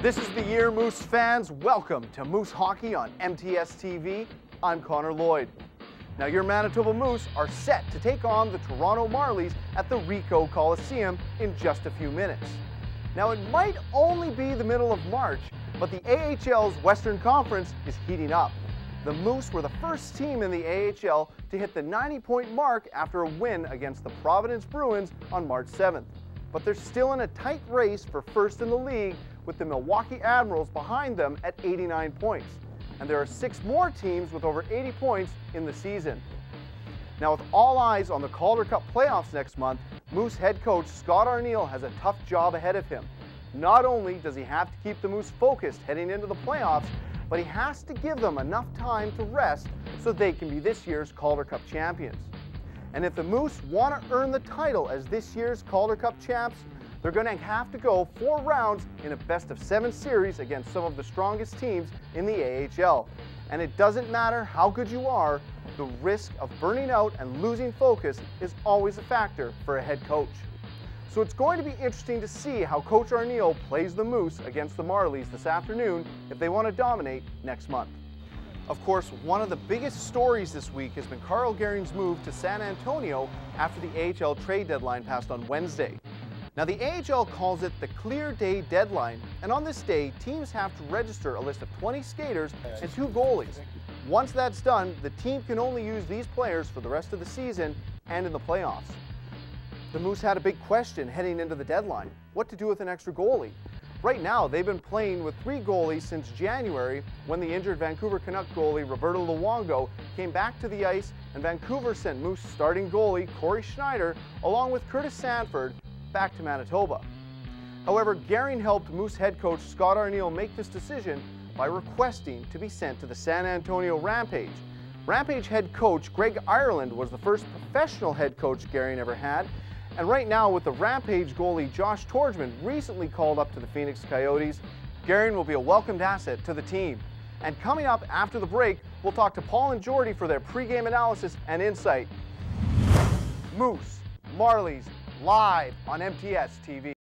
This is the year, Moose fans. Welcome to Moose Hockey on MTS TV. I'm Conor Lloyd. Now, your Manitoba Moose are set to take on the Toronto Marlies at the Ricoh Coliseum in just a few minutes. Now, it might only be the middle of March, but the AHL's Western Conference is heating up. The Moose were the first team in the AHL to hit the 90-point mark after a win against the Providence Bruins on March 7th. But they're still in a tight race for first in the league, with the Milwaukee Admirals behind them at 89 points. And there are 6 more teams with over 80 points in the season. Now, with all eyes on the Calder Cup playoffs next month, Moose head coach Scott Arniel has a tough job ahead of him. Not only does he have to keep the Moose focused heading into the playoffs, but he has to give them enough time to rest so they can be this year's Calder Cup champions. And if the Moose want to earn the title as this year's Calder Cup champs, they're going to have to go 4 rounds in a best-of-7 series against some of the strongest teams in the AHL. And it doesn't matter how good you are, the risk of burning out and losing focus is always a factor for a head coach. So it's going to be interesting to see how Coach Arniel plays the Moose against the Marlies this afternoon if they want to dominate next month. Of course, one of the biggest stories this week has been Carl Guerin's move to San Antonio after the AHL trade deadline passed on Wednesday. Now, the AHL calls it the clear day deadline, and on this day, teams have to register a list of 20 skaters and 2 goalies. Once that's done, the team can only use these players for the rest of the season and in the playoffs. The Moose had a big question heading into the deadline: what to do with an extra goalie. Right now, they've been playing with 3 goalies since January, when the injured Vancouver Canuck goalie Roberto Luongo came back to the ice, and Vancouver sent Moose starting goalie Corey Schneider along with Curtis Sanford back to Manitoba. However, Guerin helped Moose head coach Scott Arniel make this decision by requesting to be sent to the San Antonio Rampage. Rampage head coach Greg Ireland was the first professional head coach Guerin ever had, and right now, with the Rampage goalie Josh Torgman recently called up to the Phoenix Coyotes, Guerin will be a welcomed asset to the team. And coming up after the break, we'll talk to Paul and Jordy for their pregame analysis and insight. Moose, Marlies, live on MTS TV.